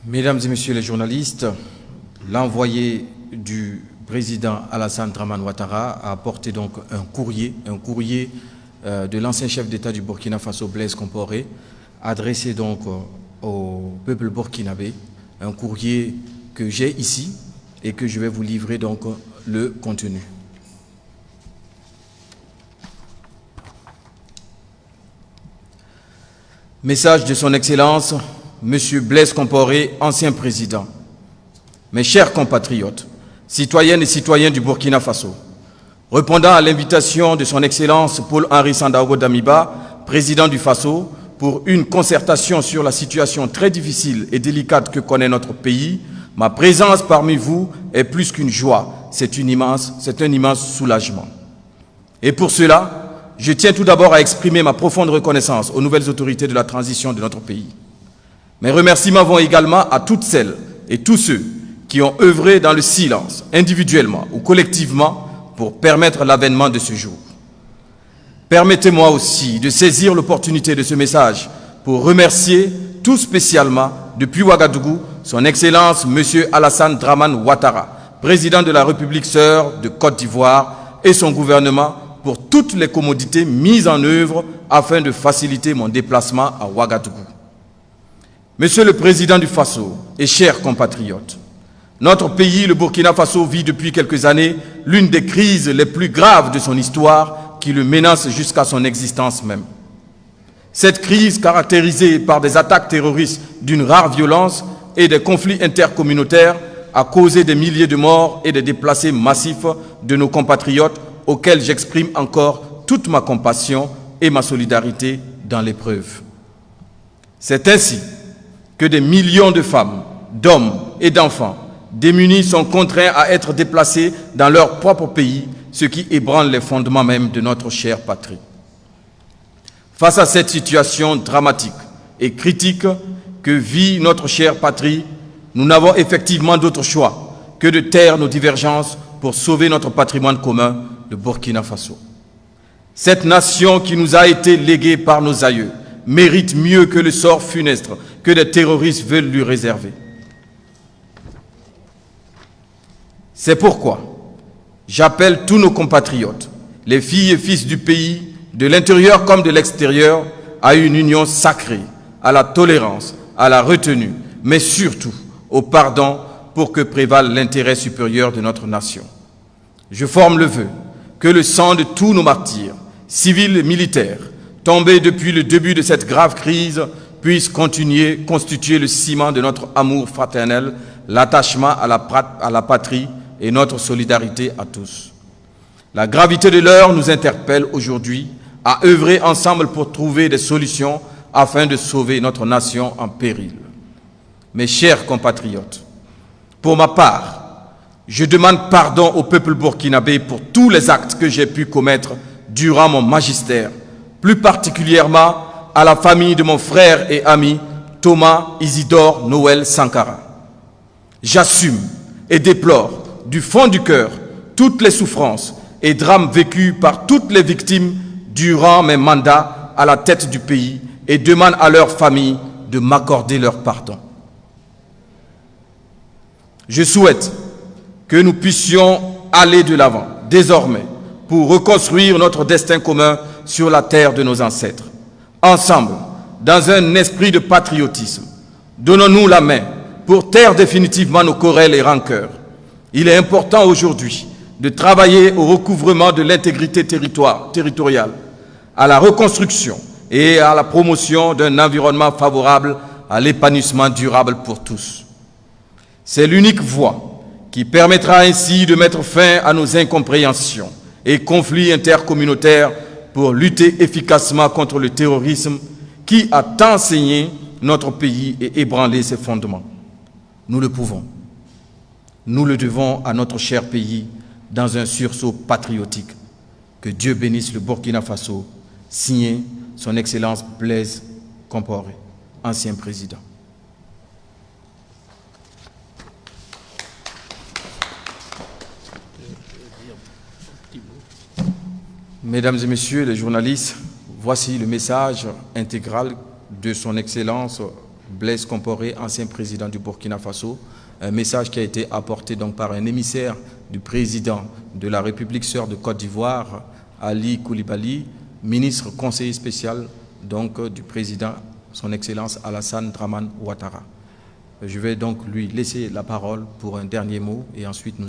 Mesdames et messieurs les journalistes, l'envoyé du président Alassane Dramane Ouattara a apporté donc un courrier de l'ancien chef d'État du Burkina Faso, Blaise Compaoré, adressé donc au peuple burkinabé, un courrier que j'ai ici et que je vais vous livrer donc le contenu. Message de son Excellence, Monsieur Blaise Compaoré, ancien président. Mes chers compatriotes, citoyennes et citoyens du Burkina Faso, répondant à l'invitation de son Excellence Paul-Henri Sandaogo Damiba, président du Faso, pour une concertation sur la situation très difficile et délicate que connaît notre pays, ma présence parmi vous est plus qu'une joie, c'est un immense soulagement. Et pour cela, je tiens tout d'abord à exprimer ma profonde reconnaissance aux nouvelles autorités de la transition de notre pays. Mes remerciements vont également à toutes celles et tous ceux qui ont œuvré dans le silence, individuellement ou collectivement, pour permettre l'avènement de ce jour. Permettez-moi aussi de saisir l'opportunité de ce message pour remercier tout spécialement, depuis Ouagadougou, son Excellence M. Alassane Dramane Ouattara, président de la République sœur de Côte d'Ivoire, et son gouvernement pour toutes les commodités mises en œuvre afin de faciliter mon déplacement à Ouagadougou. Monsieur le Président du Faso et chers compatriotes, notre pays, le Burkina Faso, vit depuis quelques années l'une des crises les plus graves de son histoire qui le menace jusqu'à son existence même. Cette crise, caractérisée par des attaques terroristes d'une rare violence et des conflits intercommunautaires, a causé des milliers de morts et des déplacés massifs de nos compatriotes auxquels j'exprime encore toute ma compassion et ma solidarité dans l'épreuve. C'est ainsi que des millions de femmes, d'hommes et d'enfants démunis sont contraints à être déplacés dans leur propre pays, ce qui ébranle les fondements même de notre chère patrie. Face à cette situation dramatique et critique que vit notre chère patrie, nous n'avons effectivement d'autre choix que de taire nos divergences pour sauver notre patrimoine commun, le Burkina Faso. Cette nation qui nous a été léguée par nos aïeux mérite mieux que le sort funeste que des terroristes veulent lui réserver. C'est pourquoi j'appelle tous nos compatriotes, les filles et fils du pays, de l'intérieur comme de l'extérieur, à une union sacrée, à la tolérance, à la retenue, mais surtout au pardon pour que prévale l'intérêt supérieur de notre nation. Je forme le vœu que le sang de tous nos martyrs, civils et militaires, tombés depuis le début de cette grave crise, puisse constituer le ciment de notre amour fraternel, l'attachement à la patrie et notre solidarité à tous. La gravité de l'heure nous interpelle aujourd'hui à œuvrer ensemble pour trouver des solutions afin de sauver notre nation en péril. Mes chers compatriotes, pour ma part, je demande pardon au peuple burkinabé pour tous les actes que j'ai pu commettre durant mon magistère, plus particulièrement à la famille de mon frère et ami Thomas Isidore Noël Sankara. J'assume et déplore du fond du cœur toutes les souffrances et drames vécus par toutes les victimes durant mes mandats à la tête du pays et demande à leurs familles de m'accorder leur pardon. Je souhaite que nous puissions aller de l'avant, désormais, pour reconstruire notre destin commun sur la terre de nos ancêtres. Ensemble, dans un esprit de patriotisme, donnons-nous la main pour taire définitivement nos querelles et rancœurs. Il est important aujourd'hui de travailler au recouvrement de l'intégrité territoriale, à la reconstruction et à la promotion d'un environnement favorable à l'épanouissement durable pour tous. C'est l'unique voie qui permettra ainsi de mettre fin à nos incompréhensions et conflits intercommunautaires pour lutter efficacement contre le terrorisme qui a tant saigné notre pays et ébranlé ses fondements. Nous le pouvons. Nous le devons à notre cher pays dans un sursaut patriotique. Que Dieu bénisse le Burkina Faso, signé son Excellence Blaise Compaoré, ancien président. Mesdames et messieurs les journalistes, voici le message intégral de son Excellence Blaise Compaoré, ancien président du Burkina Faso. Un message qui a été apporté donc par un émissaire du président de la République sœur de Côte d'Ivoire, Ali Koulibaly, ministre conseiller spécial donc du président, son Excellence Alassane Dramane Ouattara. Je vais donc lui laisser la parole pour un dernier mot et ensuite nous